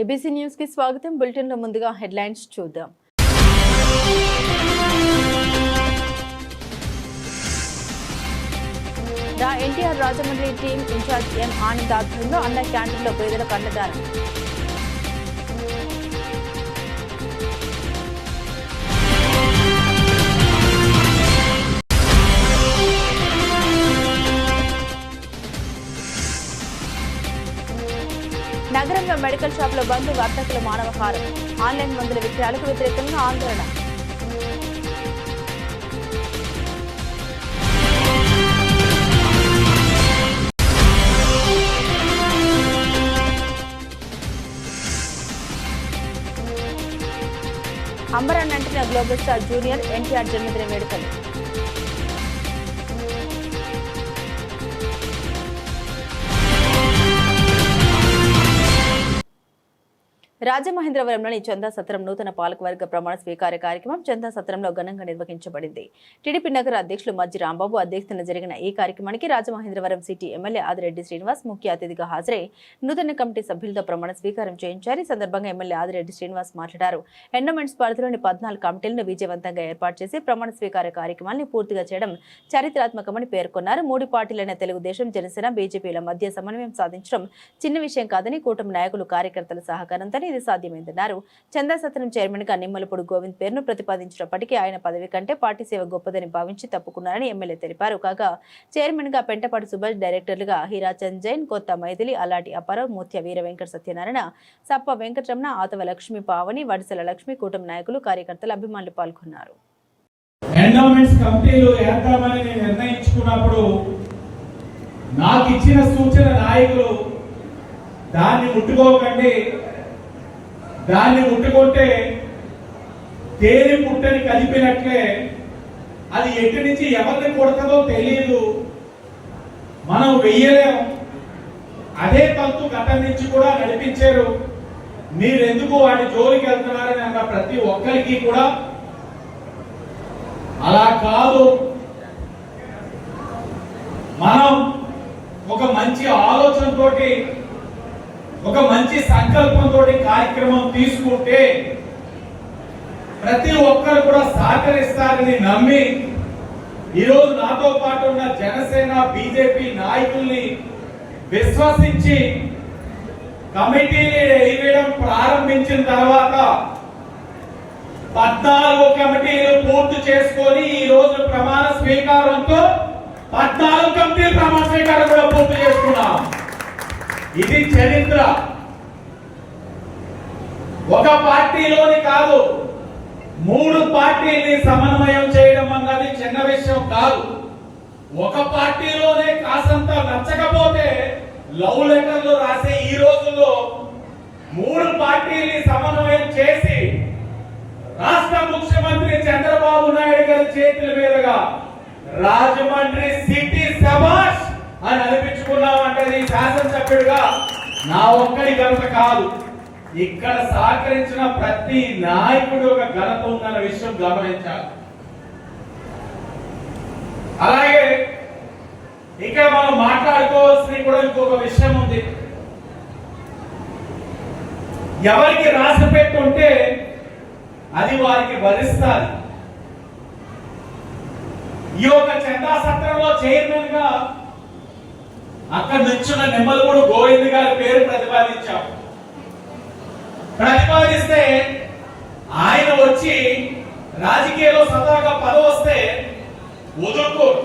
ABC news కి స్వాగతం. Bulletin లో ముందుగా హెడ్లైన్స్ చూద్దాం. ఎన్టీఆర్ రాజమండ్రి టీం ఇన్ఛార్జ్ ఎం ఆనంద్ ఆధ్వర్యంలో అన్న క్యాంటీన్లో పేదలకు అన్నదానం. నగరంలో మెడికల్ షాపులో బంద్, వర్తకుల మానవహారం. ఆన్లైన్ మందుల విక్రయాలకు వ్యతిరేకంగా ఆందోళన. అంబరాన్ అంటున్న గ్లోబల్ స్టార్ జూనియర్ ఎన్టీఆర్ జన్మదిన వేడుకలు. రాజమహేంద్రవరంలోని చందా సత్రం నూతన పాలకవర్గ ప్రమాణ స్వీకార కార్యక్రమం చందా సత్రంలో ఘనంగా నిర్వహించబడింది. టీడీపీ నగర అధ్యక్షులు మజ్జి రాంబాబు అధ్యక్షతన జరిగిన ఈ కార్యక్రమానికి రాజమహేంద్రవరం సిటీ ఎమ్మెల్యే ఆదిరెడ్డి శ్రీనివాస్ ముఖ్య అతిథిగా హాజరై నూతన కమిటీ సభ్యులతో ప్రమాణ స్వీకారం చేయించారు. ఈ సందర్భంగా ఎమ్మెల్యే ఆదిరెడ్డి శ్రీనివాస్ మాట్లాడారు. ఎండోమెంట్స్ పరిధిలోని 14 కమిటీలను విజయవంతంగా ఏర్పాటు చేసి ప్రమాణ స్వీకార కార్యక్రమాన్ని పూర్తిగా చేయడం చరిత్రాత్మకమని పేర్కొన్నారు. 3 పార్టీలైన తెలుగుదేశం, జనసేన, బీజేపీల మధ్య సమన్వయం సాధించడం చిన్న విషయం కాదని, కూటమి నాయకులు, కార్యకర్తల సహకారంతో ఇది సాధ్యమైందన్నారు. చందా సత్రం చైర్మన్ గా నిమ్మలపూడి గోవింద్ పేరును ప్రతిపాదించినప్పటికీ ఆయన పదవి కంటే పార్టీ సేవ గొప్పదని భావించి తప్పుకున్నారని ఎమ్మెల్యే తెలిపారు. కాగా చైర్మన్ గా పెంటపాటి సుభాష్, డైరెక్టర్లుగా హీరాచంద్ జైన్, కొత్త మైథిలి, అలాటి అప్పారావు, మూత్య వీర వెంకట సత్యనారాయణ, సప్ప వెంకటరమణ, ఆతవ లక్ష్మి, పావని, వడిసెల లక్ష్మి, కూటమి నాయకులు, కార్యకర్తలు, అభిమానులు పాల్గొన్నారు. ఎండోమెంట్స్ కమిటీలు ఏర్పడమని నేను నిర్ణయించుకున్నప్పుడు నాకు ఇచ్చిన సూచన నాయకులు దాన్ని ముట్టుకోకండి, దాన్ని ముట్టుకుంటే తేనె పుట్టని కలిపినట్లే అది ఎక్కడి నుంచి ఎవరిని కొడతదో తెలియదు, మనం వెయ్యలేం. అదే తంతు గతం నుంచి కూడా నడిపించారు. మీరెందుకు వాటి జోలికి వెళ్తున్నారని అన్న ప్రతి ఒక్కరికి కూడా అలా కాదు, మనం ఒక మంచి ఆలోచనతోటి, ఒక మంచి సంకల్పంతో కార్యక్రమం తీసుకుంటే ప్రతి ఒక్కరు కూడా సహకరిస్తారని నమ్మి ఈరోజు నాతో పాటు ఉన్న జనసేన, బీజేపీ నాయకుల్ని విశ్వసించి కమిటీని వేయడం ప్రారంభించిన తర్వాత 14 కమిటీలు పూర్తి చేసుకొని ఈ రోజు ప్రమాణ స్వీకారంతో 14 కమిటీలు ప్రమాణ స్వీకారం కూడా పూర్తి చేసుకున్నాం. ఇది చరిత్ర. ఒక పార్టీలోని కాదు, 3 పార్టీల్ని సమన్వయం చేయడం అన్నది చిన్న విషయం కాదు. ఒక పార్టీలోనే కాసంత నచ్చకపోతే లవ్ లెటర్లు రాసే ఈ రోజుల్లో 3 పార్టీల్ని సమన్వయం చేసి రాష్ట్ర ముఖ్యమంత్రి చంద్రబాబు నాయుడు గారి చేతుల మీదుగా రాజమండ్రి సిటీ శభాష్ అని అనిపించుకున్నామంటే శాసనసభ్యుడిగా నా ఒక్కడి ఘనత కాదు, ఇక్కడ సహకరించిన ప్రతి నాయకుడు ఒక ఘనత ఉందన్న విషయం గమనించాలి. అలాగే ఇక్కడ మనం మాట్లాడుకోవాల్సిన కూడా ఇంకొక విషయం ఉంది. ఎవరికి రాసి పెట్టుంటే అది వారికి భరిస్తారు. ఈ యొక్క చందా సత్రంలో చైర్మన్ గా అక్కడ నుంచున్న నిమ్మలపూడి గోవింద్ గారి పేరు ప్రతిపాదిస్తే ఆయన వచ్చి రాజకీయాల్లో సదాగా పదవి వస్తే వదులుకోరు.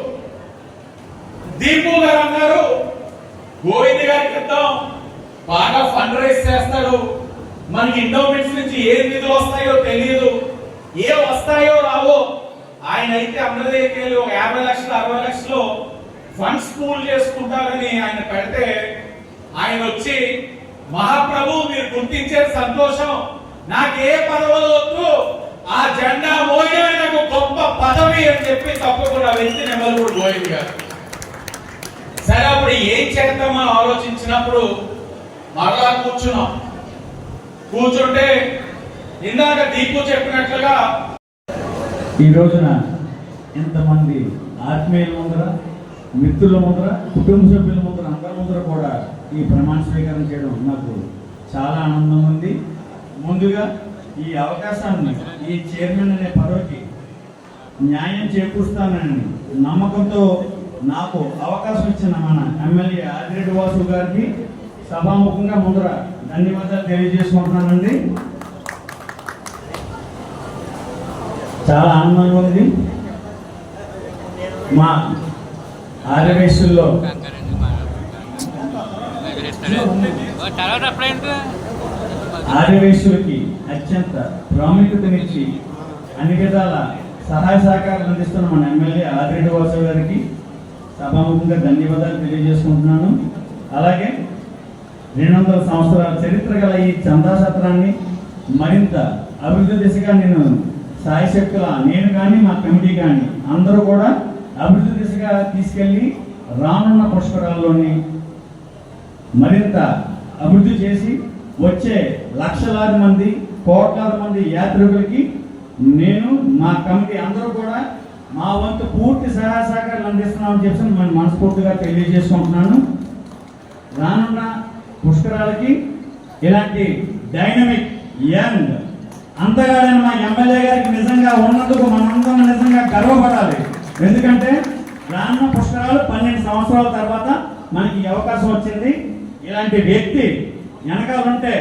దీపు గారు అన్నారు, గోవింద్ గారికి ఇద్దాం, బాగా ఫండ్ రైజ్ చేస్తాడు, మనకి ఎండోమెంట్స్ నుంచి ఏ నిధులు వస్తాయో తెలియదు, ఏ వస్తాయో రావో. ఆయన అయితే అందరి దగ్గరికి వెళ్ళి ఒక 50 లక్షలు 60 లక్షలు ఫండ్స్ పూల్ చేసుకుంటారని ఆయన పెడితే ఆయన వచ్చి, మహాప్రభు మీరు గుర్తించే సంతోషం, నాకే పదవులు వద్దు, ఆ జెండా మోయడమే నాకు గొప్ప పదవి అని చెప్పి తప్పకుండా వ్యక్తి నిమ్మలపూడి గోవింద్ గారు. సరే, అప్పుడు ఏం చేద్దామని ఆలోచించినప్పుడు మరలా కూర్చుంటే ఇందాక దీపు చెప్పినట్లుగా ఈ రోజున ఇంతమంది ఆత్మీయుల ముందర, మిత్రుల ముందర, కుటుంబ సభ్యుల ముందర, అందరి ముందర కూడా ఈ ప్రమాణ స్వీకారం చేయడం నాకు చాలా ఆనందం ఉంది. ముందుగా ఈ అవకాశాన్ని, ఈ చైర్మన్ అనే పదవికి న్యాయం చేకూరుస్తానని నమ్మకంతో నాకు అవకాశం ఇచ్చిన మన ఎమ్మెల్యే ఆదిరెడ్డి వాసు గారికి సభాముఖంగా ముందర ధన్యవాదాలు తెలియజేసుకుంటున్నానండి. చాలా ఆనందంగా ఉంది. మా ఆర్యవేశుల్లో ఆర్యవేశులకి అత్యంత ప్రాముఖ్యతనిచ్చి అన్ని విధాల సహాయ సహకారాలు అందిస్తున్న మన ఎమ్మెల్యే ఆదిరెడ్డి వాసు గారికి సభాముఖంగా ధన్యవాదాలు తెలియజేసుకుంటున్నాను. అలాగే 200 సంవత్సరాల చరిత్ర గల ఈ చందా సత్రాన్ని మరింత అభివృద్ధి దిశగా నేను సాయశక్తుల నేను కానీ మా కమిటీ కానీ అందరూ కూడా అభివృద్ధి దిశగా తీసుకెళ్ళి రానున్న పుష్కరాల్లోని మరింత అభివృద్ధి చేసి వచ్చే లక్షలాది మంది, కోట్లాది మంది యాత్రికులకి నేను మా కమిటీ అందరూ కూడా మా వంతు పూర్తి సహాయ సహకారాలు అందిస్తున్నామని చెప్పి నేను మనస్ఫూర్తిగా తెలియజేసుకుంటున్నాను. రానున్న పుష్కరాలకి ఇలాంటి డైనమిక్ యంగ్ అంతగాడైన మా ఎమ్మెల్యే గారికి నిజంగా ఉన్నందుకు మనందరం నిజంగా గర్వపడాలి. ఎందుకంటే రానున్న పుష్కరాలు 12 సంవత్సరాల తర్వాత మనకి అవకాశం వచ్చింది. ఇలాంటి వ్యక్తి వెనకాలంటే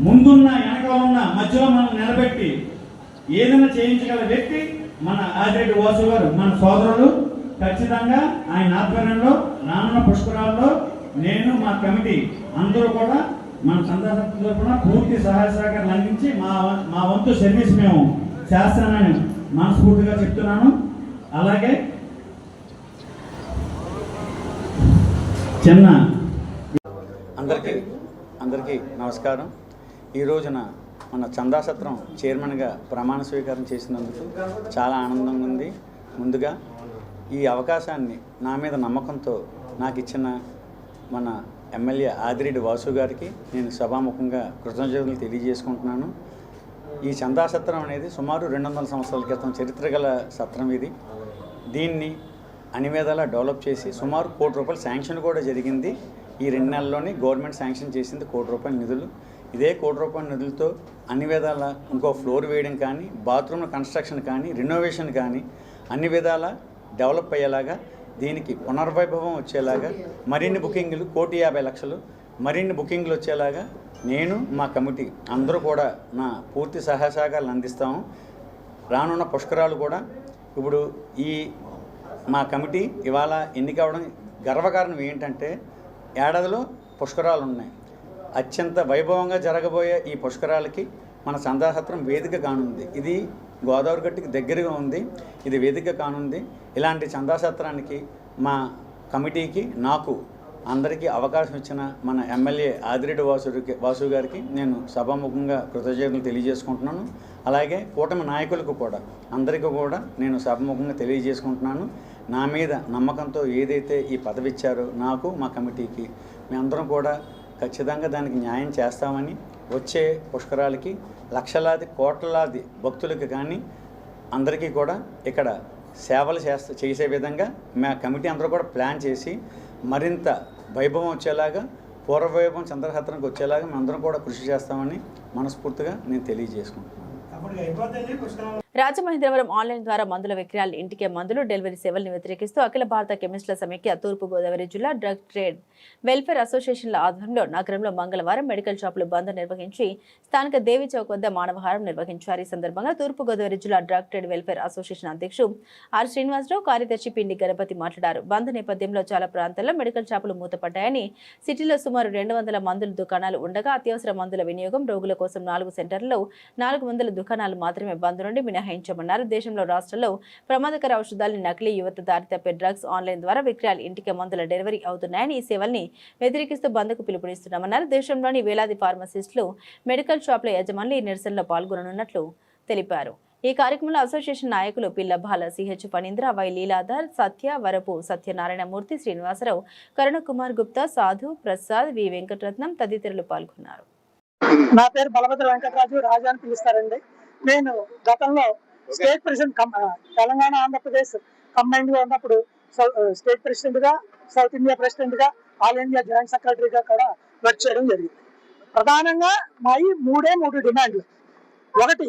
ముందున్న వెనకాలన్న మధ్యలో మనం నిలబెట్టి ఏదైనా చేయించగల వ్యక్తి మన ఆదిరెడ్డి వాసు గారు, మన సోదరులు. ఖచ్చితంగా ఆయన ఆధ్వర్యంలో రానున్న పుష్కరాల్లో నేను మా కమిటీ అందరూ కూడా మన సందర్శకుల తరపున పూర్తి సహాయ సహకారాలు అందించి మా వంతు సర్వీస్ మేము చేస్తానని మనస్ఫూర్తిగా చెప్తున్నాను. అలాగే చిన్న అందరికీ నమస్కారం. ఈ రోజున మన చందా సత్రం చైర్మన్గా ప్రమాణ స్వీకారం చేసినందుకు చాలా ఆనందంగా ఉంది. ముందుగా ఈ అవకాశాన్ని నా మీద నమ్మకంతో నాకు ఇచ్చిన మన ఎమ్మెల్యే ఆదిరెడ్డి వాసు గారికి నేను సభాముఖంగా కృతజ్ఞతలు తెలియజేసుకుంటున్నాను. ఈ చందా సత్రం అనేది సుమారు 200 సంవత్సరాల క్రితం చరిత్ర గల సత్రం ఇది. దీన్ని అన్ని విధాలా డెవలప్ చేసి సుమారు ₹1 కోటి శాంక్షన్ కూడా జరిగింది. ఈ 2 నెలల్లోనే గవర్నమెంట్ శాంక్షన్ చేసింది ₹1 కోటి నిధులు. ఇదే ₹1 కోటి నిధులతో అన్ని విధాలా ఇంకో ఫ్లోర్ వేయడం కానీ, బాత్రూమ్ కన్స్ట్రక్షన్ కానీ, రెనోవేషన్ కానీ అన్ని విధాలా డెవలప్ అయ్యేలాగా, దీనికి పునర్వైభవం వచ్చేలాగా, మరిన్ని బుకింగ్లు ₹1,50,00,000 మరిన్ని బుకింగ్లు వచ్చేలాగా నేను మా కమిటీ అందరూ కూడా నా పూర్తి సహాయ సహకారాలు అందిస్తాము. రానున్న పుష్కరాలు కూడా ఇప్పుడు ఈ మా కమిటీ ఇవాళ ఎన్నిక అవ్వడం గర్వకారణం ఏంటంటే ఏడాదిలో పుష్కరాలు ఉన్నాయి. అత్యంత వైభవంగా జరగబోయే ఈ పుష్కరాలకి మన చందా సత్రం వేదిక కానుంది. ఇది గోదావరి గట్టుకి దగ్గరగా ఉంది. ఇది వేదిక కానుంది. ఇలాంటి చందా సత్రానికి మా కమిటీకి నాకు అందరికీ అవకాశం ఇచ్చిన మన ఎమ్మెల్యే ఆదిరెడ్డి వాసు గారికి నేను సభాముఖంగా కృతజ్ఞతలు తెలియజేసుకుంటున్నాను. అలాగే కూటమి నాయకులకు కూడా అందరికీ కూడా నేను సభాముఖంగా తెలియజేసుకుంటున్నాను. నా మీద నమ్మకంతో ఏదైతే ఈ పదవి ఇచ్చారో నాకు, మా కమిటీకి, మేమందరం కూడా ఖచ్చితంగా దానికి న్యాయం చేస్తామని, వచ్చే పుష్కరాలకి లక్షలాది కోట్లాది భక్తులకి కానీ అందరికీ కూడా ఇక్కడ సేవలు చేసే విధంగా మా కమిటీ అందరూ కూడా ప్లాన్ చేసి మరింత వైభవం వచ్చేలాగా, పూర్వవైభవం చంద్రసత్రానికి వచ్చేలాగా మేమందరం కూడా కృషి చేస్తామని మనస్ఫూర్తిగా నేను తెలియజేసుకుంటున్నాను. రాజమహేంద్రవరం ఆన్లైన్ ద్వారా మందుల విక్రయాలు, ఇంటికే మందులు డెలివరీ సేవలను వ్యతిరేకిస్తూ అఖిల భారత కెమిస్టుల సమైక్య తూర్పు గోదావరి జిల్లా డ్రగ్ ట్రేడ్ వెల్ఫేర్ అసోసియేషన్ల ఆధ్వర్యంలో నగరంలో మంగళవారం మెడికల్ షాపులు బంద్ నిర్వహించి స్థానిక దేవి చౌక్ వద్ద మానవహారం నిర్వహించారు. ఈ సందర్భంగా తూర్పు గోదావరి జిల్లా డ్రగ్ ట్రేడ్ వెల్ఫేర్ అసోసియేషన్ అధ్యక్షుడు ఆర్ శ్రీనివాసరావు, కార్యదర్శి పిండి గణపతి మాట్లాడారు. బంద్ నేపథ్యంలో చాలా ప్రాంతాల్లో మెడికల్ షాపులు మూతపడ్డాయని, సిటీలో సుమారు 200 మందుల దుకాణాలు ఉండగా అత్యవసర మందుల వినియోగం, రోగుల కోసం 4 సెంటర్లలో 400 దుకాణాలు మాత్రమే బంద్ నుండి మినహాయించమన్నారు. దేశంలో రాష్ట్రాల్లో ప్రమాదకర ఔషధాలు, నకిలీ యువత దారి తప్పే డ్రగ్స్ ఆన్లైన్ ద్వారా విక్రయాలు, ఇంటికే మందుల డెలివరీ అవుతున్నాయని, ఈ సేవల్ని వ్యతిరేకిస్తూ బంద్కు పిలుపునిస్తున్నామన్నారు. దేశంలోని వేలాది ఫార్మసిస్టులు, మెడికల్ షాపుల యజమానులు ఈ నిరసనలో పాల్గొననున్నట్లు తెలిపారు. ఈ కార్యక్రమంలో అసోసియేషన్ నాయకులు పిల్లబాల, సిహెచ్ ఫణీంద్ర, వై లీలాధర్, సత్య, వరపు సత్యనారాయణమూర్తి, శ్రీనివాసరావు, కరుణకుమార్ గుప్తా, సాధు, ప్రసాద్, వి వెంకటరత్నం తదితరులు పాల్గొన్నారు. నా పేరు బలభద్ర వెంకటరాజు, రాజా అని పిలుస్తారండి. నేను గతంలో state president Telangana Andhra Pradesh combined గా ఉన్నప్పుడు స్టేట్ ప్రెసిడెంట్ గా, సౌత్ ఇండియా ప్రెసిడెంట్ గా, ఆల్ ఇండియా జాయింట్ సెక్రటరీగా కూడా వర్క్ చేయడం జరిగింది. ప్రధానంగా మా ఈ మూడు డిమాండ్లు. ఒకటి,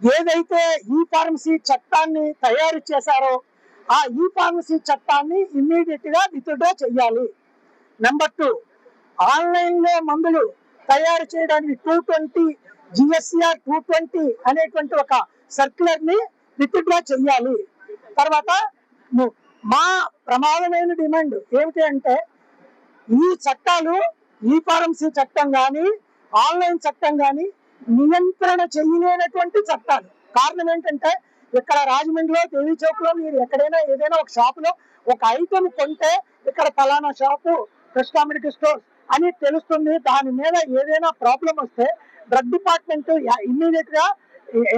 ఏదైతే ఈ ఫార్మసీ చట్టాన్ని తయారు చేశారో ఆ ఈ ఫార్మసీ చట్టాన్ని ఇమ్మీడియట్ గా విత్డ్రా చెయ్యాలి. నెంబర్ 2, ఆన్లైన్ లో మందులు తయారు చేయడానికి 220 GSCR 220 అనేటువంటి ఒక సర్క్యులర్ ని విత్డ్రా చెయ్యాలి. తర్వాత మా ప్రమాదమైన డిమాండ్ ఏమిటి అంటే, ఈ చట్టాలు ఈ ఫార్మసీ చట్టం కానీ ఆన్లైన్ చట్టం కానీ నియంత్రణ చేయలేనటువంటి చట్టాలు. కారణం ఏంటంటే, ఇక్కడ రాజమండ్రిలో దేవీ చౌక్ లో మీరు ఎక్కడైనా ఏదైనా ఒక షాప్ లో ఒక ఐటమ్ కొంటే ఇక్కడ ఫలానా షాపు కృష్ణా మెడికల్ స్టోర్స్ అని తెలుస్తుంది. దాని మీద ఏదైనా ప్రాబ్లం వస్తే డ్రగ్ డిపార్ట్మెంట్ ఇమ్మీడియట్ గా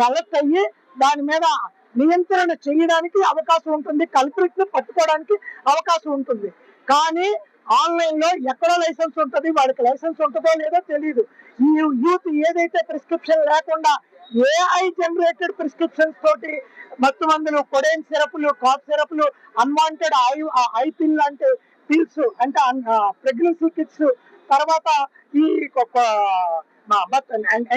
అలర్ట్ అయ్యి దాని మీద నియంత్రణ చేయడానికి అవకాశం ఉంటుంది, కల్ప్రిట్ ని పట్టుకోవడానికి అవకాశం ఉంటుంది. కానీ ఆన్లైన్ లో ఎక్కడో లైసెన్స్ ఉంటుంది, వాడికి లైసెన్స్ ఉంటుందో లేదో తెలియదు. ఈ యూత్ ఏదైతే ప్రిస్క్రిప్షన్ లేకుండా AI జనరేటెడ్ ప్రిస్క్రిప్షన్స్ తోటి మత్తు మందులు, కొడైన్ సిరప్లు, కాఫ్ సిరప్లు, అన్వాంటెడ్ ఐ పిల్ లాంటి పిల్స్ అంటే ప్రెగ్నెన్సీ కిట్స్, తర్వాత ఈ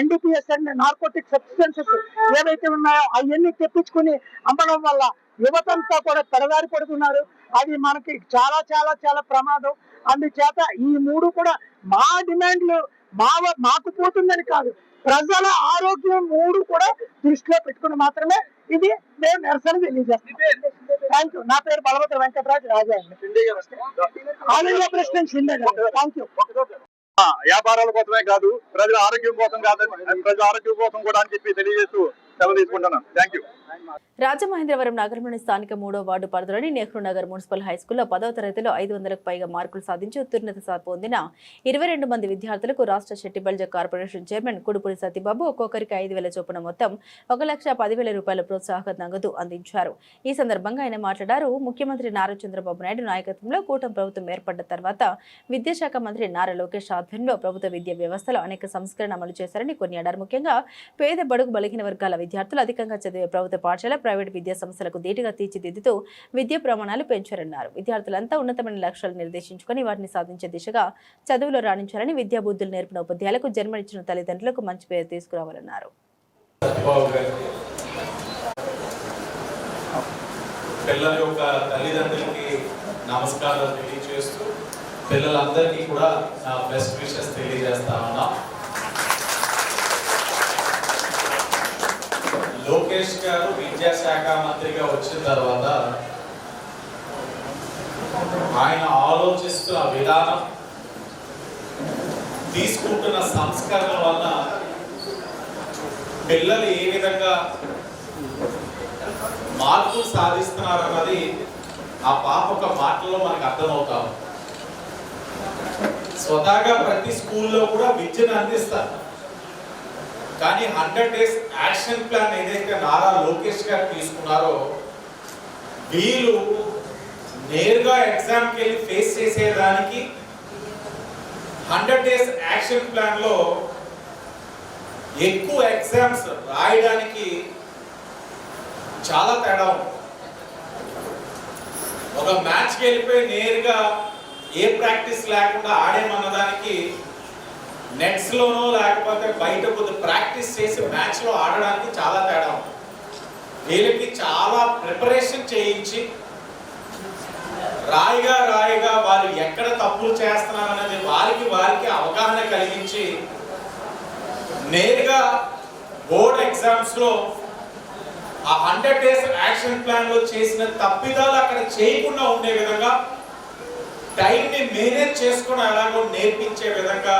NDPS అండ్ నార్కోటిక్ సబ్స్టెన్సెస్ ఏవైతే ఉన్నాయో అవన్నీ తెప్పించుకుని అమ్మడం వల్ల యువతంతా కూడా పెడదారి పడుతున్నారు. అది మనకి చాలా చాలా చాలా ప్రమాదం. అందుచేత ఈ మూడు కూడా మా డిమాండ్లు మాకు పోతుందని కాదు, ప్రజల ఆరోగ్యం మూడు కూడా దృష్టిలో పెట్టుకుని మాత్రమే ఇది మేము నిరసన తెలియజేస్తాం. Thank you. నా పేరు బలవతి వెంకటరాజ్ రాజా అండి, ఆల్ ఇండియా ప్రెసిడెంట్ షిండే గారు. Thank you. వ్యాపారాల కోసమే కాదు, ప్రజల ఆరోగ్యం కోసం కాదు, ప్రజల ఆరోగ్యం కోసం కూడా అని చెప్పి తెలియజేస్తూ సెలవు తీసుకుంటున్నాను. Thank you. రాజమహేంద్రవరం నగరంలోని స్థానిక 3వ వార్డు పరిధిలోని నెహ్రూ నగర్ మున్సిపల్ హైస్కూల్లో 10వ తరగతిలో 500కు పైగా మార్కులు సాధించి ఉత్తీర్ణత పొందిన 22 మంది విద్యార్థులకు రాష్ట్ర షెట్టిబల్జ కార్పొరేషన్ చైర్మన్ కుడుపూరి సత్యబాబు ఒక్కొక్కరికి 5,000 చొప్పున మొత్తం 1,10,000 రూపాయల ప్రోత్సాహక నగదు అందించారు. ఈ సందర్భంగా ఆయన మాట్లాడారు. ముఖ్యమంత్రి నారా చంద్రబాబు నాయుడు నాయకత్వంలో కూటమి ప్రభుత్వం ఏర్పడ్డ తర్వాత విద్యాశాఖ మంత్రి నారా లోకేష్ ఆధ్వర్యంలో ప్రభుత్వ విద్యా వ్యవస్థలో అనేక సంస్కరణ అమలు చేశారని కొనియాడారు. ముఖ్యంగా పేద బడుగు బలహీన వర్గాల విద్యార్థులు అధికంగా చదివే ప్రభుత్వ పాఠశాల, ప్రైవేట్ విద్యా సంస్థలకు ధీటుగా తీర్చిదిద్దుతూ విద్యా ప్రమాణాలు పెంచారన్నారు. విద్యార్థులంతా ఉన్నతమైన లక్ష్యాలు నిర్దేశించుకుని వాటిని సాధించే దిశగా చదువులో రాణించాలని, విద్యా బుద్ధులు నేర్పిన ఉపాధ్యాయులకు, జన్మనిచ్చిన తల్లిదండ్రులకు మంచి పేరు తీసుకురావాలన్నారు. పిల్లల యొక్క తల్లిదండ్రులకి నమస్కారాలు తెలియజేస్తూ పిల్లలందరికీ కూడా నా బెస్ట్ విషెస్ తెలియజేస్తా ఉన్నా. లోకేష్ గారు విద్యాశాఖ మంత్రిగా వచ్చిన తర్వాత ఆయన ఆలోచిస్తున్న విధానం, తీసుకుంటున్న సంస్కరణ వల్ల పిల్లలు ఏ విధంగా మార్పులు సాధిస్తున్నారన్నది ఆ పాప ఒక మాటలో మనకు అర్థమవుతాం. స్వతహాగా ప్రతి స్కూల్లో కూడా విద్యను అందిస్తారు. కానీ 100 days యాక్షన్ ప్లాన్ ఏదైతే నారా లోకేష్ గారు తీసుకున్నారో, వీళ్ళు నేరుగా ఎగ్జామ్కి వెళ్ళి ఫేస్ చేసేదానికి 100 days యాక్షన్ ప్లాన్ లో ఎక్కువ ఎగ్జామ్స్ రాయడానికి చాలా తేడా ఉంది. ఒక మ్యాచ్కి వెళ్ళిపోయి నేరుగా ఏ ప్రాక్టీస్ లేకుండా ఆడేమన్నదానికి నెట్స్ లోనో లేకపోతే బయట కొద్ది ప్రాక్టీస్ చేసి మ్యాచ్ లో ఆడడానికి చాలా తేడా ఉంది. వీళ్ళకి చాలా ప్రిపరేషన్ చేయించి రాయిగా వారు ఎక్కడ తప్పులు చేస్తున్నారు అనేది వారికి అవగాహన కలిగించి నేరుగా బోర్డ్ ఎగ్జామ్స్ లో ఆ 100 days యాక్షన్ ప్లాన్ లో చేసిన తప్పిదాలు అక్కడ చేయకుండా ఉండే విధంగా, టైం ని మేనేజ్ చేసుకుని అలాగో నేర్పించే విధంగా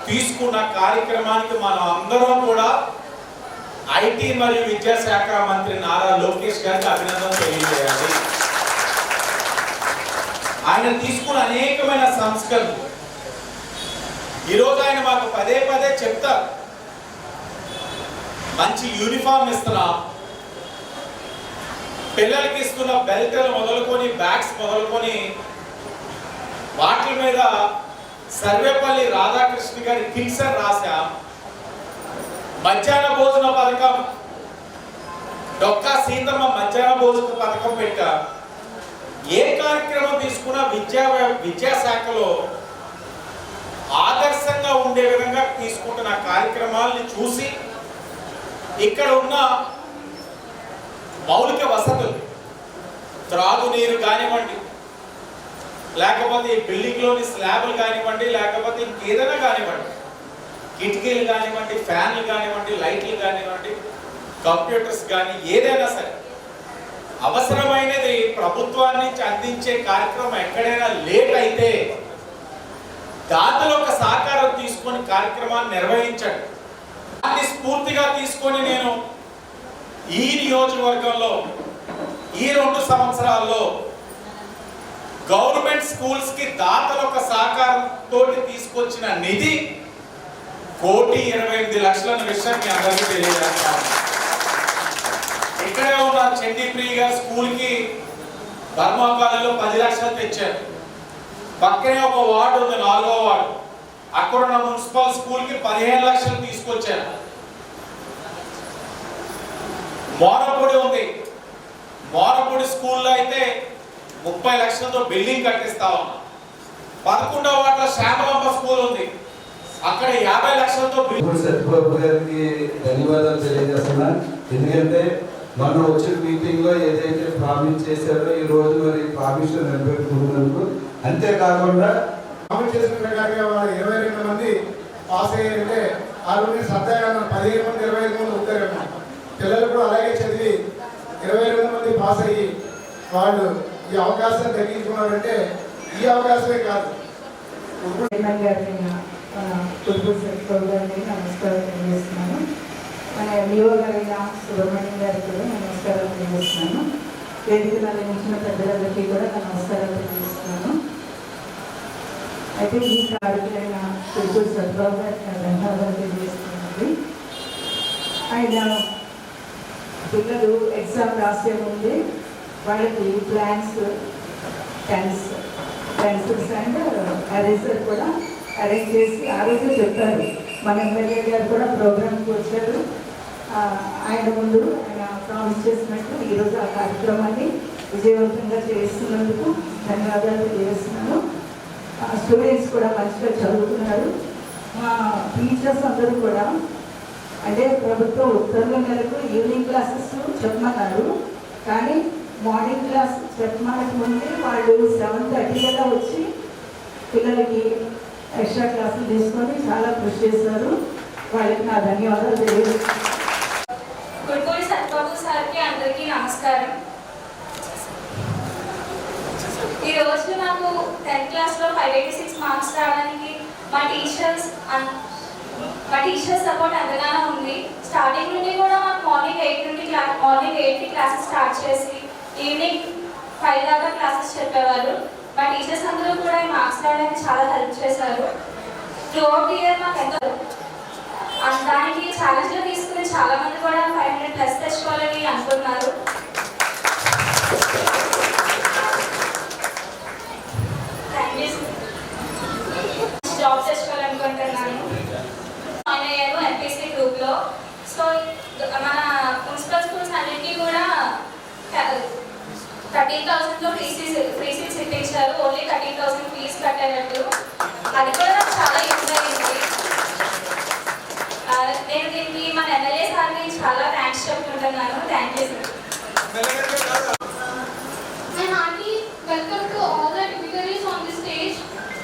తీసుకున్న కార్యక్రమానికి మనం అందరం కూడా ఐటీ మరియు విద్యాశాఖ మంత్రి నారా లోకేష్ గారికి అభినందన తెలియజేయాలి. ఆయన తీసుకున్న అనేకమైన సంస్కరణలు ఈరోజు ఆయన మాకు పదే చెప్తారు. మంచి యూనిఫామ్ ఇస్తున్నాం, పిల్లలకి ఇస్తున్న బెల్ట్లు మొదలుకొని బ్యాగ్స్ మొదలుకొని వాటి మీద సర్వేపల్లి రాధాకృష్ణ గారి కిట్సర్ రాశాం. మధ్యాహ్న భోజన పథకం, డొక్కా సీతమ్మ మధ్యాహ్న భోజన పథకం పెట్టాం. ఏ కార్యక్రమం తీసుకున్నా విద్యాశాఖలో ఆదర్శంగా శ్రద్ధగా తీసుకుంటున్న కార్యక్రమాలని చూసి ఇక్కడ ఉన్న మౌలిక వసతులు, త్రాగునీరు కానివ్వండి, లేకపోతే ఈ బిల్డింగ్లోని స్లాబ్లు కానివ్వండి, లేకపోతే ఇంకేదైనా కానివ్వండి, కిటికీలు కానివ్వండి, ఫ్యాన్లు కానివ్వండి, లైట్లు కానివ్వండి, కంప్యూటర్స్ కానీ ఏదైనా సరే అవసరమైనది ప్రభుత్వాన్ని నుంచి అందించే కార్యక్రమం ఎక్కడైనా లేట్ అయితే దాతలు ఒక సహకారం తీసుకొని కార్యక్రమాన్ని నిర్వహించండి. దాన్ని స్ఫూర్తిగా తీసుకొని నేను ఈ నియోజకవర్గంలో ఈ 2 సంవత్సరాల్లో గవర్నమెంట్ స్కూల్స్ కి దాతలు ఒక సహకారంతో తీసుకొచ్చిన నిధి 1,28,00,000 విషయం మీ అందరికీ తెలియజేస్తాను. ఇక్కడే ఉన్న చండీప్రియ గారి స్కూల్ కి ధర్మకాలలో 10 లక్షలు తెచ్చారు. పక్కనే ఒక వార్డు ఉంది, 4వ వార్డు, అక్కడ ఉన్న మున్సిపల్ స్కూల్ కి 15 లక్షలు తీసుకొచ్చారు. మోరపూడి ఉంది, మోరపూడి స్కూల్లో అయితే 30 లక్షలతో బిల్డింగ్ కట్టిస్తా ఉన్నాం. 11వ వార్డులో శ్యామలమ్మ స్కూల్ ఉంది, అక్కడ 50 లక్షలతో సత్యబాబు గారికి ధన్యవాదాలు తెలియజేస్తున్నా. ఎందుకంటే మనం వచ్చిన మీటింగ్ లో ఏదైతే ప్రామిస్ చేశారో ఈ రోజు మరి ప్రామిస్ నిలబెట్టుకున్నందుకు, అంతేకాకుండా ప్రామిస్ చేసిన ప్రకారంగా వాళ్ళు 22 మంది పాస్ అయ్యారంటే వాళ్ళు సరదాగా 15 మంది 25 మంది ఉంటారేమో. పిల్లలు కూడా అలాగే చదివి 22 మంది పాస్ అయ్యి వాళ్ళు ఈ అవకాశాన్ని తగ్గించుకున్నారంటే ఈ అవకాశమే కాదు. నమస్కారం తెలియజేస్తున్నాను. మన ఎంఈఓ గారైన సుబ్రహ్మణ్యం గారికి కూడా నమస్కారం తెలియజేస్తున్నాను. వేదికలు అందించిన పెద్దలందరికీ కూడా నమస్కారం తెలియజేస్తున్నాను. అయితే ఈ కార్యక్రమైన తులసి సత్యబాబు గారికి ధన్యవాదాలు తెలియజేస్తున్నాను. ఆయన పిల్లలు ఎగ్జామ్ రాసే ముందే వాళ్ళకి ప్లాన్స్, పెన్సిల్స్ అండ్ ఎరేజర్ కూడా అరేంజ్ చేసి ఆ రోజు చెప్పారు. మన ఎమ్మెల్యే గారు కూడా ప్రోగ్రామ్కి వచ్చారు. ఆయన ముందు ఆయన ప్రామిస్ చేసినట్టు ఈరోజు ఆ కార్యక్రమాన్ని విజయవంతంగా చేస్తున్నందుకు ధన్యవాదాలు తెలియజేస్తున్నాను. స్టూడెంట్స్ కూడా మంచిగా చదువుతున్నారు. మా టీచర్స్ అందరూ కూడా అంటే ప్రభుత్వం ఉత్తర్వుల మేరకు ఈవినింగ్ క్లాసెస్ చెప్పమన్నారు. కానీ మార్నింగ్ క్లాస్ చెప్పడానికి ముందే వాళ్ళు 7:30 వచ్చి పిల్లలకి ఎక్స్ట్రా క్లాసులు తీసుకొని చాలా కృషి చేశారు. వాళ్ళకి నా ధన్యవాదాలు తెలియజేస్తున్నాను. గుడిపూడి సత్యబాబు సార్కి అందరికీ నమస్కారం. ఈ రోజు నాకు 10th క్లాస్లో 586 మార్క్స్ రావడానికి మా టీచర్స్ సపోర్ట్ ఎంతగానో ఉంది. స్టార్టింగ్ నుండి కూడా మాకు మార్నింగ్ 8కి క్లాసెస్ స్టార్ట్ చేసి ఈవినింగ్ 5 దాకా క్లాసెస్ చెప్పేవారు. మా టీచర్స్ అందరూ కూడా ఈ మార్క్స్ రావడానికి చాలా హెల్ప్ చేశారు. త్రూఅవుట్ ఇయర్ మాకు ఎంతో దానికి ఛాలెంజ్లో తీసుకుని చాలా మంది కూడా 500+ తెచ్చుకోవాలని అనుకున్నారు. జాబ్ తెచ్చుకోవాలనుకుంటున్నాను. జాయిన్ అయ్యాను ఎంపీసీ గ్రూప్లో. సో మన మున్సిపల్ స్కూల్స్ అన్నింటినీ కూడా 13,000లో ఫ్రీ సీట్స్ ఇప్పించారు. ఓన్లీ 13,000 ఫీజు కట్టేటట్టు. అది కూడా నాకు చాలా యూజ్ అయింది. నేను దీనికి మన ఎమ్మెల్యే సార్ని చాలా థ్యాంక్స్ చెప్పుకుంటున్నాను. Thank you sir. Welcome to all the dignitaries on the stage,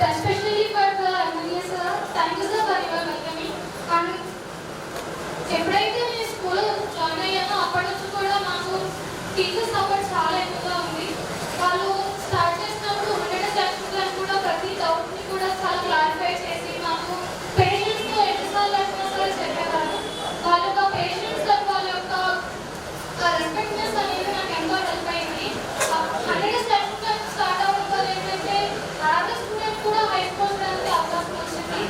especially for the MLA sir. Thank you sir for your welcoming. And ఎప్పుడైతే నేను స్కూల్ జాయిన్ అయ్యానో అప్పటి నుంచి కూడా నాకు టీచర్స్ సపోర్ట్ చాలా ఎక్కువగా ఉంది. వాళ్ళు స్టార్ట్ చేసినప్పుడు ఉండడం జరుగుతుందని కూడా ప్రతి డౌట్ని కూడా చాలా క్లారిఫై చేసి మాకు పేషెంట్స్తో ఎన్నిసార్లు వచ్చినా సరే చెప్పేవారు. వాళ్ళ యొక్క పేషెంట్స్ వాళ్ళ యొక్క రెస్పెక్ట్నెస్ అనేది నాకు ఎంతో హెల్ప్ అయింది. 100 స్టెప్స్ స్టార్ట్ అవ్వడం ఏంటంటే యావరేజ్ స్టూడెంట్ కూడా హై స్కూల్ వెళ్ళే అవకాశం వచ్చింది.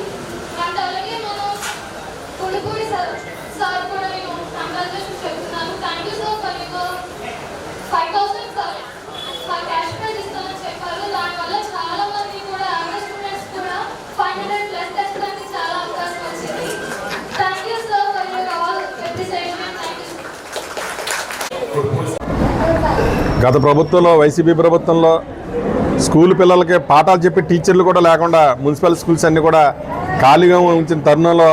అండ్ అలాగే మనం గుడిపూడి సార్ కూడా నేను కంగ్రాచులేషన్స్ చెప్తున్నాను. Thank you sir for your 5,000 cash prize ఇస్తామని చెప్పారు. దానివల్ల చాలా మంది కూడా యావరేజ్ స్టూడెంట్స్ కూడా 500+ తెచ్చడానికి చాలా అవకాశం వచ్చింది. Thank you sir for your all appreciation. Thank you. గత ప్రభుత్వంలో వైసీపీ ప్రభుత్వంలో స్కూల్ పిల్లలకి పాఠాలు చెప్పి టీచర్లు కూడా లేకుండా మున్సిపల్ స్కూల్స్ అన్నీ కూడా ఖాళీగా ఉంచిన తరుణంలో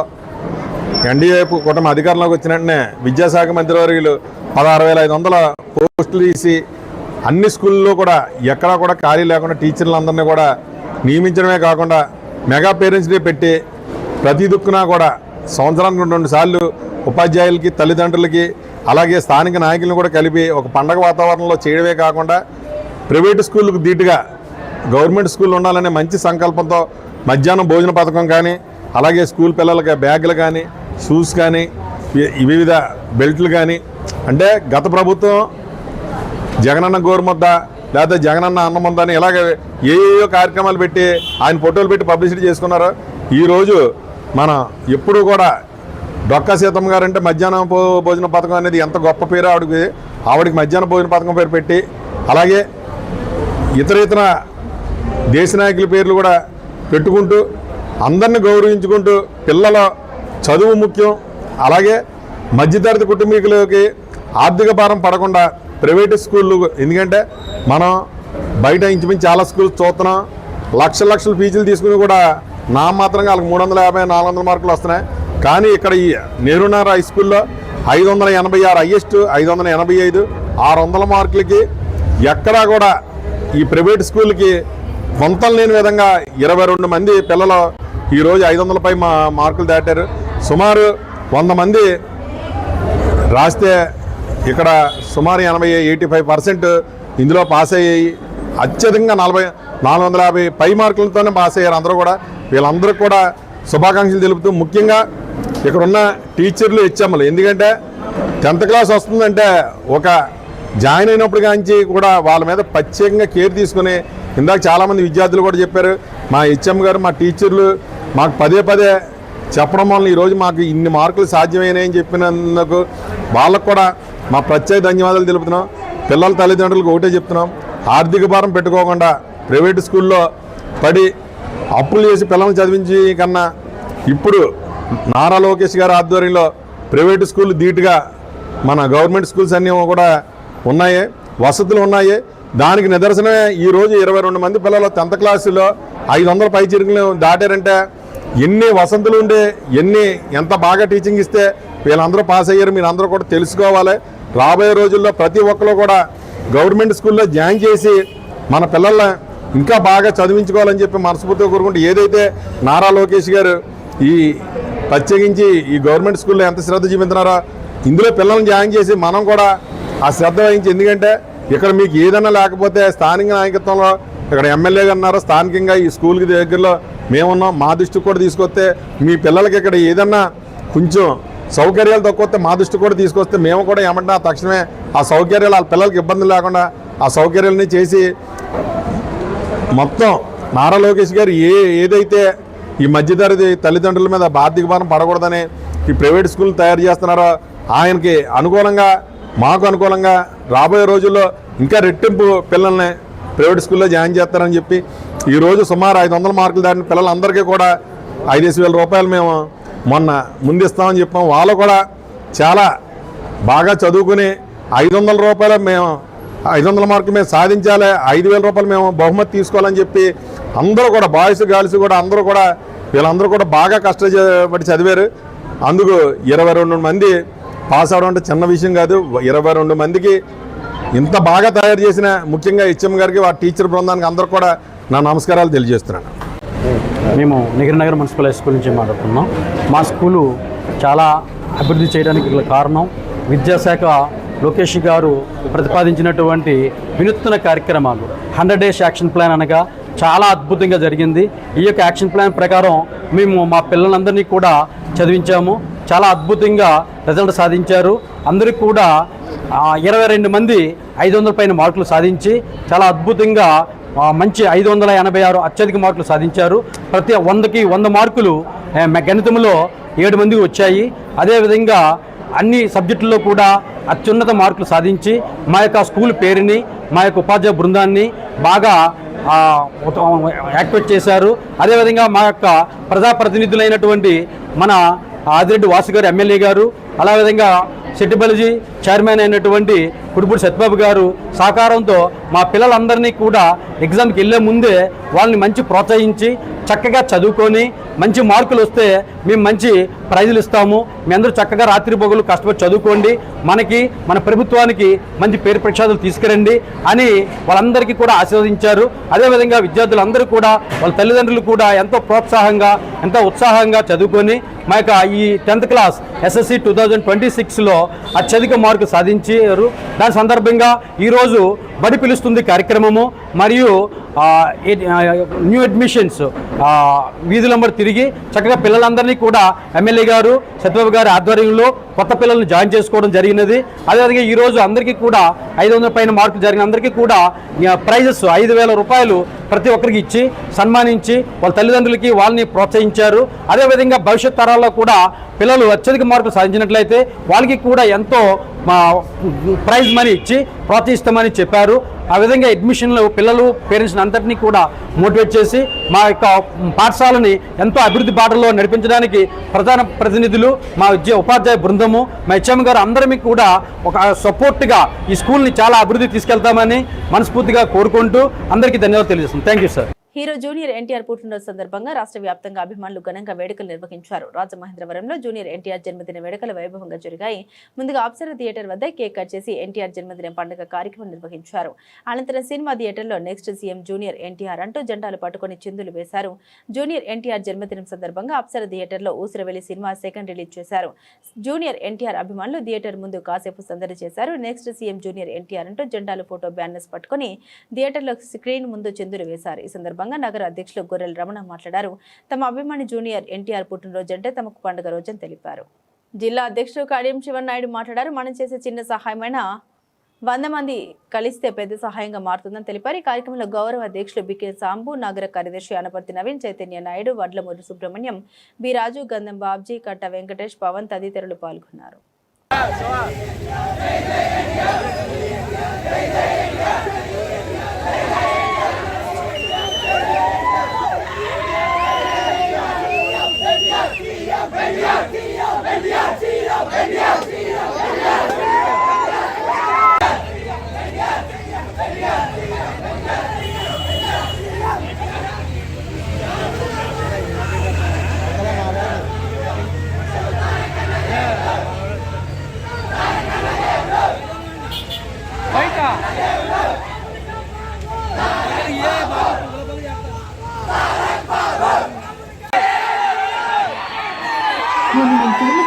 ఎన్డీఏ కూటమి అధికారంలోకి వచ్చిన వెంటనే విద్యాశాఖ మంత్రివర్యులు 16,500 పోస్టులు తీసి అన్ని స్కూళ్ళలో కూడా ఎక్కడా కూడా ఖాళీ లేకుండా టీచర్లందరినీ కూడా నియమించడమే కాకుండా మెగా పేరెంట్స్ డే పెట్టి ప్రతి దిక్కున కూడా సంవత్సరానికి 2 సార్లు ఉపాధ్యాయులకి తల్లిదండ్రులకి అలాగే స్థానిక నాయకులను కూడా కలిపి ఒక పండగ వాతావరణంలో చేయడమే కాకుండా ప్రైవేటు స్కూళ్ళకు ధీటుగా గవర్నమెంట్ స్కూల్ ఉండాలనే మంచి సంకల్పంతో మధ్యాహ్నం భోజన పథకం కానీ అలాగే స్కూల్ పిల్లలకి బ్యాగులు కానీ షూస్ కానీ వివిధ బెల్ట్లు కానీ అంటే గత ప్రభుత్వం జగనన్న గోరుముద్ద లేకపోతే జగనన్న అన్నముద్ద అని ఇలాగ ఏయో కార్యక్రమాలు పెట్టి ఆయన ఫోటోలు పెట్టి పబ్లిసిటీ చేసుకున్నారో ఈరోజు మనం ఎప్పుడూ కూడా డొక్కా సీతమ్మ గారు అంటే మధ్యాహ్నం భోజన పథకం అనేది ఎంత గొప్ప పేరు ఆవిడకి మధ్యాహ్న భోజన పథకం పేరు పెట్టి అలాగే ఇతర దేశ నాయకుల పేర్లు కూడా పెట్టుకుంటూ అందరిని గౌరవించుకుంటూ పిల్లల చదువు ముఖ్యం అలాగే మధ్యతరగతి కుటుంబీకులకి ఆర్థిక భారం పడకుండా ప్రైవేటు స్కూళ్ళు ఎందుకంటే మనం బయట ఇంచుమించు చాలా స్కూల్స్ చూస్తున్నాం లక్షల ఫీజులు తీసుకుని కూడా మాత్రంగా వాళ్ళకి 350-400 మార్కులు వస్తున్నాయి. కానీ ఇక్కడ ఈ నెహ్రూనగర్ హై స్కూల్లో 586 హైయెస్ట్ 585 600 మార్కులకి ఎక్కడా కూడా ఈ ప్రైవేట్ స్కూల్కి కొంతలు లేని విధంగా 22 మంది పిల్లలు ఈరోజు 500 పై మార్కులు దాటారు. సుమారు 100 మంది రాస్తే ఇక్కడ సుమారు 85% ఇందులో పాస్ అయ్యాయి. అత్యధికంగా 450 పై మార్కులతోనే పాస్ అయ్యారు అందరూ కూడా. వీళ్ళందరికీ కూడా శుభాకాంక్షలు తెలుపుతూ ముఖ్యంగా ఇక్కడ ఉన్న టీచర్లు హెచ్ఎంలు ఎందుకంటే 10th క్లాస్ వస్తుందంటే ఒక జాయిన్ అయినప్పుడు కాంచి కూడా వాళ్ళ మీద ప్రత్యేకంగా కేర్ తీసుకుని ఇందాక చాలామంది విద్యార్థులు కూడా చెప్పారు మా హెచ్ఎం గారు మా టీచర్లు మాకు పదే చెప్పడం వల్ల ఈరోజు మాకు ఇన్ని మార్కులు సాధ్యమైనాయని చెప్పినందుకు వాళ్ళకు కూడా మా ప్రత్యేక ధన్యవాదాలు తెలుపుతున్నాం. పిల్లల తల్లిదండ్రులకు ఒకటే చెప్తున్నాం, ఆర్థిక భారం పెట్టుకోకుండా ప్రైవేటు స్కూల్లో పడి అప్పులు చేసి పిల్లల్ని చదివించి కన్నా ఇప్పుడు నారా లోకేష్ గారి ఆధ్వర్యంలో ప్రైవేటు స్కూల్ ధీటుగా మన గవర్నమెంట్ స్కూల్స్ అన్నీ కూడా ఉన్నాయి, వసతులు ఉన్నాయి. దానికి నిదర్శనమే ఈరోజు 22 మంది పిల్లలు 10th క్లాసులో 500 పై చిరుకులు దాటారంటే ఎన్ని వసతులు ఉండే ఎంత బాగా టీచింగ్ ఇస్తే వీళ్ళందరూ పాస్ అయ్యారు మీరు అందరూ కూడా తెలుసుకోవాలి. రాబోయే రోజుల్లో ప్రతి ఒక్కరు కూడా గవర్నమెంట్ స్కూల్లో జాయిన్ చేసి మన పిల్లల్ని ఇంకా బాగా చదివించుకోవాలని చెప్పి మనస్ఫూర్తిగా కోరుకుంటూ ఏదైతే నారా లోకేష్ గారు ఈ ప్రత్యేకించి ఈ గవర్నమెంట్ స్కూల్లో ఎంత శ్రద్ధ చూపించినారో ఇందులో పిల్లల్ని జాయిన్ చేసి మనం కూడా ఆ శ్రద్ధ వహించి ఎందుకంటే ఇక్కడ మీకు ఏదైనా లేకపోతే స్థానిక నాయకత్వంలో ఇక్కడ ఎమ్మెల్యే అన్నారు స్థానికంగా ఈ స్కూల్కి దగ్గరలో మేమున్నాం మా దృష్టికి కూడా తీసుకొస్తే మీ పిల్లలకి ఇక్కడ ఏదన్నా కొంచెం సౌకర్యాలు తక్కువస్తే మా దృష్టికి కూడా తీసుకొస్తే మేము కూడా ఏమంటున్నా తక్షణమే ఆ సౌకర్యాలు వాళ్ళ పిల్లలకి ఇబ్బంది లేకుండా ఆ సౌకర్యాలని చేసి మొత్తం నారా లోకేష్ గారు ఏదైతే ఈ మధ్యతరగతి తల్లిదండ్రుల మీద ఆర్థిక భారం పడకూడదని ఈ ప్రైవేట్ స్కూల్ తయారు చేస్తున్నారో ఆయనకి అనుకూలంగా మాకు అనుకూలంగా రాబోయే రోజుల్లో ఇంకా రెట్టింపు పిల్లల్ని ప్రైవేట్ స్కూల్లో జాయిన్ చేస్తారని చెప్పి ఈరోజు సుమారు 500 మార్కులు దాటిన పిల్లలందరికీ కూడా 5,000 రూపాయలు మేము మొన్న ముందిస్తామని చెప్పాం. వాళ్ళు కూడా చాలా బాగా చదువుకుని 500 రూపాయలు మేము 500 మార్కులు మేము సాధించాలి 5,000 రూపాయలు మేము బహుమతి తీసుకోవాలని చెప్పి అందరూ కూడా బాయ్స్ గర్ల్స్ కూడా అందరూ కూడా వీళ్ళందరూ కూడా బాగా కష్టపడి చదివారు. అందుకు 22 మంది పాస్ అవడం అంటే చిన్న విషయం కాదు. 22 మందికి ఇంత బాగా తయారు చేసిన ముఖ్యంగా హెచ్ఎం గారికి ఆ టీచర్ బృందానికి అందరూ కూడా నా నమస్కారాలు తెలియజేస్తున్నాను. మేము నెహ్రూనగర్ మున్సిపల్ హై స్కూల్ నుంచి మాట్లాడుతున్నాం. మా స్కూలు చాలా అభివృద్ధి చేయడానికి గల కారణం విద్యాశాఖ లోకేష్ గారు ప్రతిపాదించినటువంటి వినూత్న కార్యక్రమాలు 100 డేస్ యాక్షన్ ప్లాన్ అనగా చాలా అద్భుతంగా జరిగింది. ఈ యొక్క యాక్షన్ ప్లాన్ ప్రకారం మేము మా పిల్లలందరినీ కూడా చదివించాము. చాలా అద్భుతంగా రిజల్ట్ సాధించారు. అందరికీ కూడా 22 మంది 500 పైన మార్కులు సాధించి చాలా అద్భుతంగా మంచి 586 అత్యధిక మార్కులు సాధించారు. ప్రతి 100కి 100 మార్కులు గణితంలో 7 మందికి వచ్చాయి. అదేవిధంగా అన్ని సబ్జెక్టుల్లో కూడా అత్యున్నత మార్కులు సాధించి మా యొక్క స్కూల్ పేరుని మా యొక్క ఉపాధ్యాయ బృందాన్ని బాగా యాక్టివేట్ చేశారు. అదేవిధంగా మా యొక్క ప్రజాప్రతినిధులైనటువంటి మన ఆదిరెడ్డి వాసు గారు ఎమ్మెల్యే గారు, అదేవిధంగా సెట్టిబల్జీ చైర్మన్ అయినటువంటి కుడిపూడి సత్యబాబు గారు సహకారంతో మా పిల్లలందరినీ కూడా ఎగ్జామ్కి వెళ్ళే ముందే వాళ్ళని మంచి ప్రోత్సహించి చక్కగా చదువుకొని మంచి మార్కులు వస్తే మేము మంచి ప్రైజులు ఇస్తాము, మీ అందరూ చక్కగా రాత్రి పగలు కష్టపడి చదువుకోండి, మనకి మన ప్రభుత్వానికి మంచి పేరు ప్రఖ్యాతులు తీసుకురండి అని వాళ్ళందరికీ కూడా ఆశీర్వదించారు. అదేవిధంగా విద్యార్థులందరూ కూడా వాళ్ళ తల్లిదండ్రులు కూడా ఎంతో ప్రోత్సాహంగా ఎంతో ఉత్సాహంగా చదువుకొని మా యొక్క ఈ 10th క్లాస్ SSC 2026లో అత్యధిక మార్కు సాధించారు. దాని సందర్భంగా ఈరోజు బడి పిలుస్తుంది కార్యక్రమము మరియు న్యూ అడ్మిషన్స్ వీధులంబడి తిరిగి చక్కగా పిల్లలందరినీ కూడా ఎమ్మెల్యే గారు సత్యబాబు గారి ఆధ్వర్యంలో కొత్త పిల్లల్ని జాయిన్ చేసుకోవడం జరిగినది. అదేవిధంగా ఈరోజు అందరికీ కూడా 500 పైన మార్కులు జరిగిన అందరికీ కూడా ప్రైజెస్ 5,000 రూపాయలు ప్రతి ఒక్కరికి ఇచ్చి సన్మానించి వాళ్ళ తల్లిదండ్రులకి వాళ్ళని ప్రోత్సహించారు. అదేవిధంగా భవిష్యత్ తరాల్లో కూడా పిల్లలు అత్యధిక మార్కులు సాధించినట్లయితే వాళ్ళకి కూడా ఎంతో ప్రైజ్ మనీ ఇచ్చి ప్రోత్సహిస్తామని చెప్పారు. ఆ విధంగా అడ్మిషన్లు పిల్లలు పేరెంట్స్ని అందరినీ కూడా మోటివేట్ చేసి మా యొక్క పాఠశాలని ఎంతో అభివృద్ధి బాటలో నడిపించడానికి ప్రధాన ప్రతినిధులు మా ఉపాధ్యాయ బృందము మా హెచ్ఎం గారు అందరికీ కూడా ఒక సపోర్ట్గా ఈ స్కూల్ని చాలా అభివృద్ధి తీసుకెళ్తామని మనస్ఫూర్తిగా కోరుకుంటూ అందరికీ ధన్యవాదాలు తెలియజేస్తున్నాను. Thank you sir. Hero junior NTR పుట్టినరోజు సందర్భంగా రాష్ట్ర వ్యాప్తంగా అభిమానులు ఘనంగా వేడుకలు నిర్వహించారు. రాజమహేంద్రవరంలో జూనియర్ ఎన్టీఆర్ జన్మదిన వేడుకలు వైభవంగా జరిగాయి. ముందుగా అప్సర థియేటర్ వద్ద కేక్ కట్ చేసి ఎన్టీఆర్ జన్మదిన పండుగ కార్యక్రమం నిర్వహించారు. అనంతరం సినిమా థియేటర్లో నెక్స్ట్ సీఎం జూనియర్ ఎన్టీఆర్ అంటూ జెండాలు పట్టుకుని చిందులు వేశారు. జూనియర్ ఎన్టీఆర్ జన్మదినం సందర్భంగా అప్సర థియేటర్లో ఊసిరవెల్లి సినిమా సెకండ్ రిలీజ్ చేశారు. జూనియర్ ఎన్టీఆర్ అభిమానులు థియేటర్ ముందు కాసేపు సందడి చేశారు. నెక్స్ట్ సీఎం జూనియర్ ఎన్టీఆర్ అంటూ జెండాలు ఫోటో బ్యానర్స్ పట్టుకుని థియేటర్లో స్క్రీన్ ముందు చిందులు వేశారు. ఈ సందర్భంగా నగర అధ్యక్షులు గొర్రెల రమణ మాట్లాడారు. తమ అభిమాని జూనియర్ ఎన్టీఆర్ పుట్టినరోజు అంటే తమకు పండుగ రోజని తెలిపారు. జిల్లా అధ్యక్షుడు కడియం శివనాయుడు మాట్లాడారు. మనం చేసే చిన్న సహాయమైన 100 మంది కలిస్తే పెద్ద సహాయంగా మారుతుందని తెలిపారు. ఈ కార్యక్రమంలో గౌరవ అధ్యక్షులు బికే సాంబు, నగర కార్యదర్శి అనపర్తి నవీన్, చైతన్య నాయుడు, వడ్లమూరి సుబ్రహ్మణ్యం, బి రాజు, గంధం బాబ్జీ, కట్ట వెంకటేష్, పవన్ తదితరులు పాల్గొన్నారు.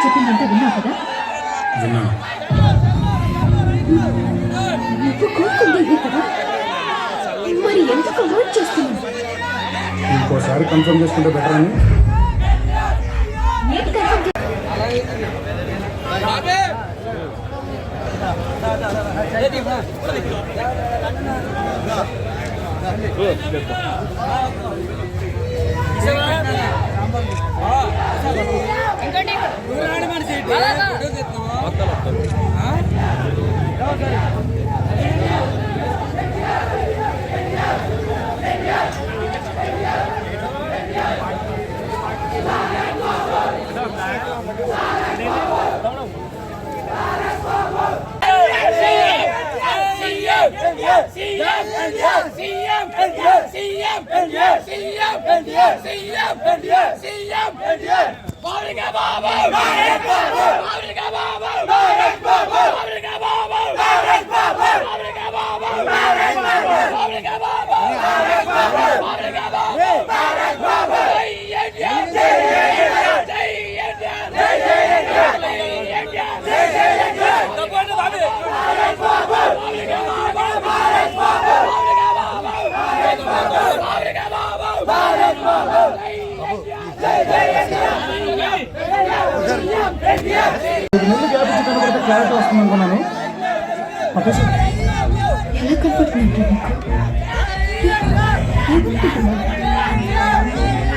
చెప్పిందంటే విన్నావు కదా? కదా మరి ఎందుకు హర్ట్ చేస్తున్నావు? ఇంకోసారి కన్ఫర్మ్ చేసుకుంటే బెటర్ అని. క్లారిటీ వస్తుంది అనుకున్నాను. ఎలా కనపడుతుంది?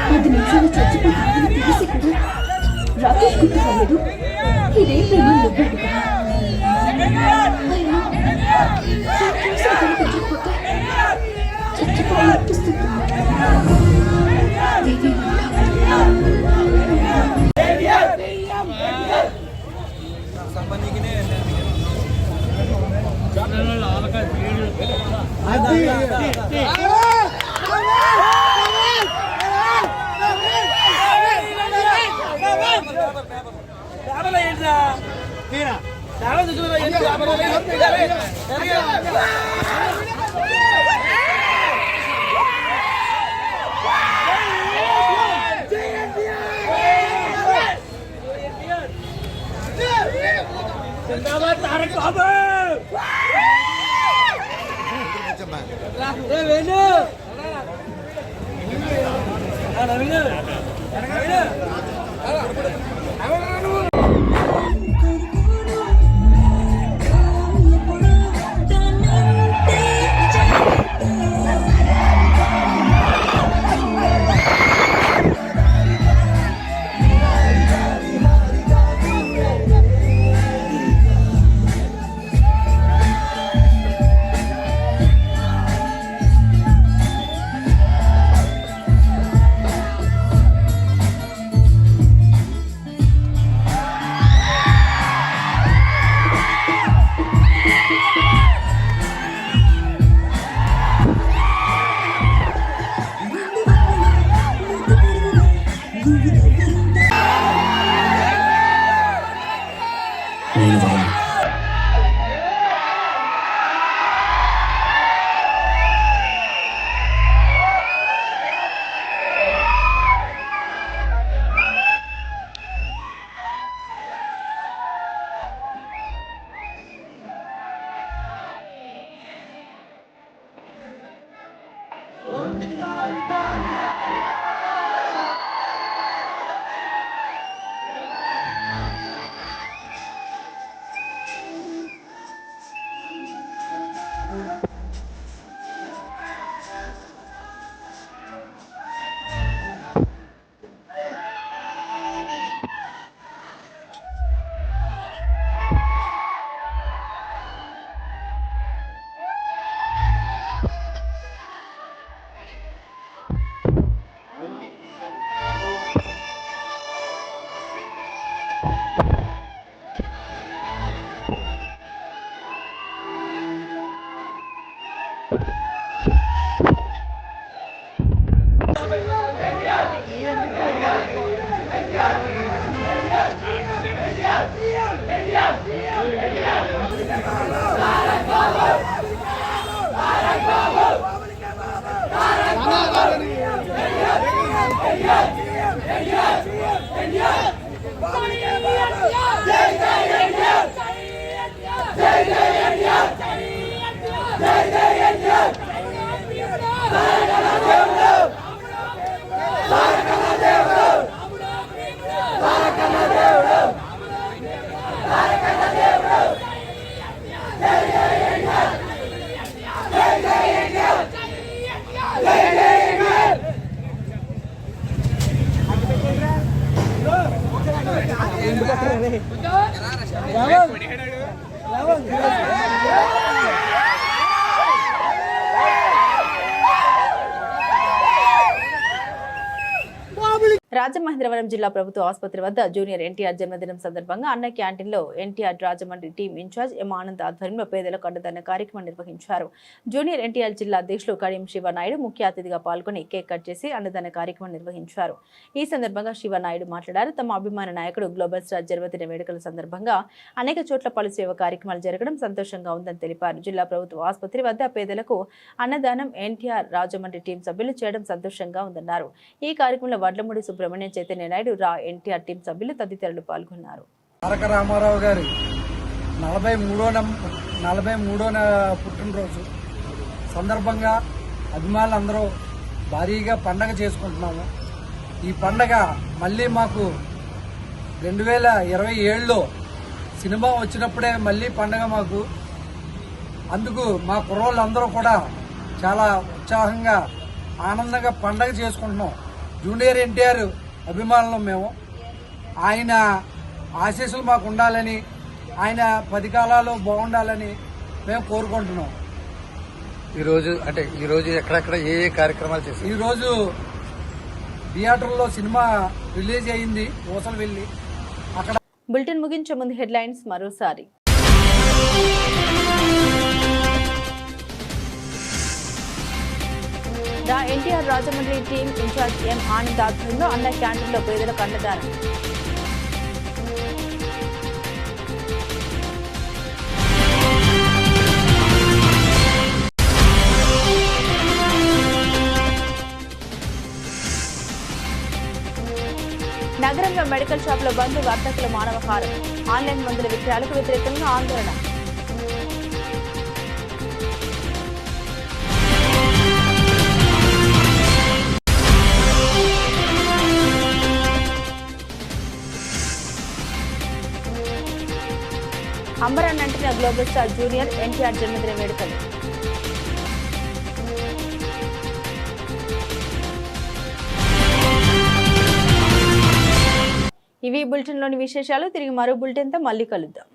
10 నిమిషాలు చచ్చిపోతుందని తెలిసి కూడా రాకేష్ గుర్తు కాలేదు. ఇదేం ప్రేమ చచ్చిపోవాలనిపిస్తుంది. రాజమహేంద్రవరం జిల్లా ప్రభుత్వ ఆసుపత్రి వద్ద జూనియర్ ఎన్టీఆర్ జన్మదినం సందర్భంగా అన్న క్యాంటీన్లో ఎన్టీఆర్ రాజమండ్రి టీం ఇన్ఛార్జ్ ఎం ఆనంద్ ఆధ్వర్యంలో పేదలకు అండదన్న కార్యక్రమం నిర్వహించారు. జూనియర్ ఎన్టీఆర్ జిల్లా అధ్యక్షులు కడియం శివనాయుడు ముఖ్య అతిథిగా పాల్గొని కేక్ కట్ చేసి అన్నదాన కార్యక్రమం నిర్వహించారు. ఈ సందర్భంగా శివనాయుడు మాట్లాడారు. తమ అభిమాన నాయకుడు గ్లోబల్ స్టార్ జన్మదిన వేడుకల సందర్భంగా అనేక చోట్ల పలు సేవ కార్యక్రమాలు జరగడం సంతోషంగా ఉందని తెలిపారు. జిల్లా ప్రభుత్వ ఆసుపత్రి వద్ద పేదలకు అన్నదానం ఎన్టీఆర్ రాజమండ్రి టీం సభ్యులు చేయడం సంతోషంగా ఉందన్నారు. ఈ కార్యక్రమంలో వడ్లమూడి సుబ్రహ్మణ్యం, చైతన్య నాయుడు, రా ఎన్టీఆర్ టీం సభ్యులు తదితరులు పాల్గొన్నారు. తారక రామారావు గారి 43వ పుట్టినరోజు సందర్భంగా అభిమానులందరూ భారీగా పండగ చేసుకుంటున్నాము. ఈ పండగ మళ్ళీ మాకు 2027లో సినిమా వచ్చినప్పుడే మళ్ళీ పండగ మాకు. అందుకు మా కుర్రోళ్ళందరూ కూడా చాలా ఉత్సాహంగా ఆనందంగా పండగ చేసుకుంటున్నాం. జూనియర్ ఎన్టీఆర్ అభిమానులు మేము. ఆయన ఆశీస్సులు మాకు ఉండాలని, ఆయన 10 కాలాలు బాగుండాలని మేము కోరుకుంటున్నాం. ఈరోజు ఎక్కడెక్కడ ఏ కార్యక్రమాలు చేశారు? ఈరోజు థియేటర్లో సినిమా రిలీజ్ అయింది ఊసలు వెళ్ళి అక్కడ. బులెటిన్ ముగించే ముందు హెడ్లైన్స్ మరోసారి. దా ఎన్టీఆర్ రాజమండ్రి టీం ఇన్ఛార్జ్ ఎం ఆనంద్ ఆధ్వర్యంలో అన్న క్యాంటీన్లో పేదలకు అన్నదానం. నగరంలో మెడికల్ షాపుల బంద్, వర్తకుల మానవహారం. ఆన్లైన్ మందుల విక్రయాలకు వ్యతిరేకంగా ఆందోళన. అంబరాన్ అంటిన గ్లోబల్ స్టార్ జూనియర్ ఎన్టీఆర్ జన్మదిన వేడుకలు. ఇవి బులెటిన్లోని విశేషాలు. తిరిగి మరో బులెటిన్తో మళ్ళీ కలుద్దాం.